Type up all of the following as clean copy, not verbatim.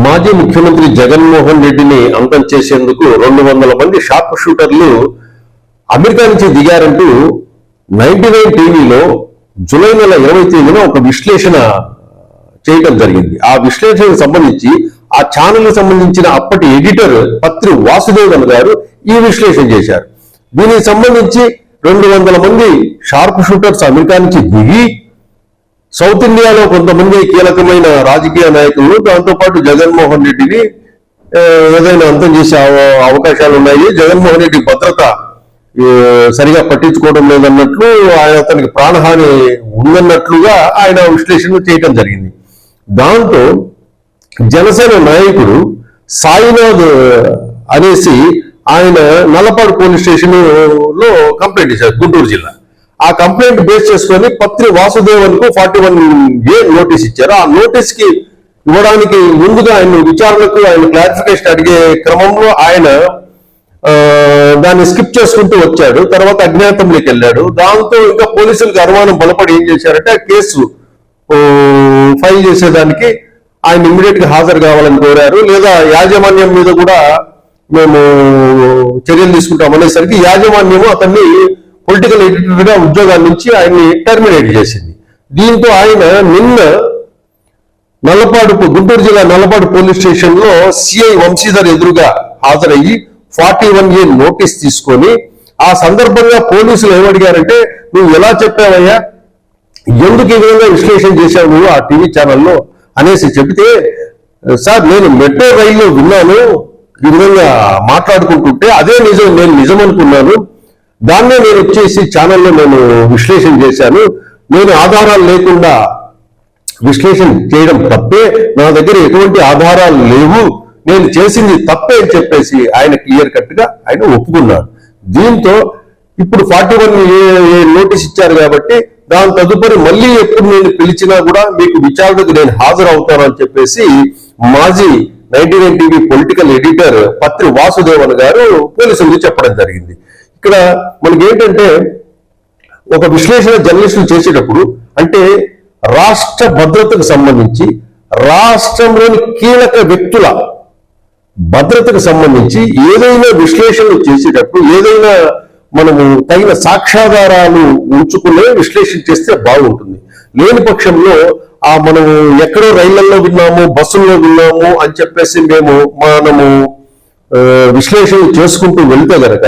మాజీ ముఖ్యమంత్రి జగన్మోహన్ రెడ్డిని అంతం చేసేందుకు 200 మంది షార్ప్ షూటర్లు అమెరికా నుంచి దిగారంటూ 99 టీవీలో జూలై నెల 20 తేదీన ఒక విశ్లేషణ చేయడం జరిగింది. ఆ విశ్లేషణకు సంబంధించి ఆ ఛానల్ సంబంధించిన అప్పటి ఎడిటర్ పత్రి వాసుదేవన్ గారు ఈ విశ్లేషణ చేశారు. దీనికి సంబంధించి 200 మంది షార్ప్ షూటర్స్ అమెరికా నుంచి దిగి సౌత్ ఇండియాలో కొంతమంది కీలకమైన రాజకీయ నాయకులు, దాంతోపాటు జగన్మోహన్ రెడ్డిని ఏదైనా అంతం చేసే అవకాశాలు ఉన్నాయి, జగన్మోహన్ రెడ్డి భద్రత సరిగా పట్టించుకోవడం లేదన్నట్లు, అతనికి ప్రాణహాని ఉందన్నట్లుగా ఆయన విశ్లేషణ చేయటం జరిగింది. దాంతో జనసేన నాయకుడు సాయినాథ్ అనేసి ఆయన నల్లపాడు పోలీస్ స్టేషన్ లో కంప్లైంట్ ఇచ్చారు, గుంటూరు జిల్లా. ఆ కంప్లైంట్ బేస్ చేసుకొని పత్రి వాసుదేవన్ కు 41A నోటీస్ ఇచ్చారు. ఆ నోటీస్ కి ఇవ్వడానికి ముందుగా ఆయన విచారణకు ఆయన క్లారిఫికేషన్ అడిగే క్రమంలో ఆయన దాన్ని స్కిప్ చేసుకుంటూ వచ్చాడు. తర్వాత అజ్ఞాతంలోకి వెళ్ళాడు. దాంతో ఇంకా పోలీసులకు అనుమానం బలపడి ఏం చేశారంటే ఆ కేసు ఫైల్ చేసేదానికి ఆయన ఇమ్మీడియట్ గా హాజరు కావాలని కోరారు. లేదా యాజమాన్యం మీద కూడా మేము చర్యలు తీసుకుంటాం అనేసరికి యాజమాన్యము అతన్ని పొలిటికల్ ఎడిటర్ గా ఉద్యోగాల నుంచి ఆయన్ని టర్మినేట్ చేసింది. దీంతో ఆయన నిన్న గుంటూరు జిల్లా నల్లపాడు పోలీస్ స్టేషన్ లో సిఐ వంశీధర్ ఎదురుగా హాజరయ్యి 41A నోటీస్ తీసుకొని, ఆ సందర్భంగా పోలీసులు ఏమడిగారంటే, నువ్వు ఎలా చెప్పావయ్యా, ఎందుకు ఈ విధంగా విశ్లేషణ చేశావు నువ్వు ఆ టీవీ ఛానల్లో అనేసి చెబితే, సార్ నేను మెట్రో రైల్లో విన్నాను, ఈ విధంగా మాట్లాడుకుంటుంటే అదే నేను నిజం అనుకున్నాను, దాన్నే నేను వచ్చేసి ఛానల్లో నేను విశ్లేషణ చేశాను, నేను ఆధారాలు లేకుండా విశ్లేషణ చేయడం తప్పే, నా దగ్గర ఎటువంటి ఆధారాలు లేవు, నేను చేసింది తప్పే అని చెప్పేసి ఆయన క్లియర్ కట్ గా ఆయన ఒప్పుకున్నాడు. దీంతో ఇప్పుడు 41A నోటీస్ ఇచ్చారు కాబట్టి దాని తదుపరి మళ్ళీ ఎప్పుడు నేను పిలిచినా కూడా మీకు విచారణకు నేను హాజరవుతానని చెప్పేసి మాజీ 99 టీవీ పొలిటికల్ ఎడిటర్ పత్రి వాసుదేవన్ గారు పోలీసులకు చెప్పడం జరిగింది. ఇక్కడ మనకి ఏంటంటే, ఒక విశ్లేషణ జర్నలిస్టులు చేసేటప్పుడు అంటే రాష్ట్ర భద్రతకు సంబంధించి, రాష్ట్రంలోని కీలక వ్యక్తుల భద్రతకు సంబంధించి ఏదైనా విశ్లేషణలు చేసేటప్పుడు ఏదైనా మనము తగిన సాక్ష్యాధారాలు ఉంచుకునే విశ్లేషణ చేస్తే బాగుంటుంది. లేని పక్షంలో మనము ఎక్కడో రైళ్లలో విన్నాము, బస్సుల్లో విన్నాము అని చెప్పేసి మనము విశ్లేషణ చేసుకుంటూ వెళ్తే గనక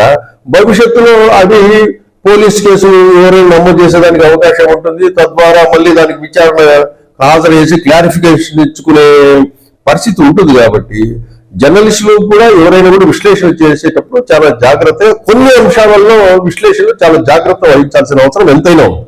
భవిష్యత్తులో అది పోలీస్ కేసు ఎవరైనా నమోదు చేసేదానికి అవకాశం ఉంటుంది. తద్వారా మళ్ళీ దానికి విచారణ హాజరు చేసి క్లారిఫికేషన్ ఇచ్చుకునే పరిస్థితి ఉంటుంది. కాబట్టి జర్నలిస్టులు కూడా ఎవరైనా కూడా విశ్లేషణ చేసేటప్పుడు చాలా జాగ్రత్తగా, కొన్ని అంశాలలో విశ్లేషణ చాలా జాగ్రత్త వహించాల్సిన అవసరం ఎంతైనా ఉంది.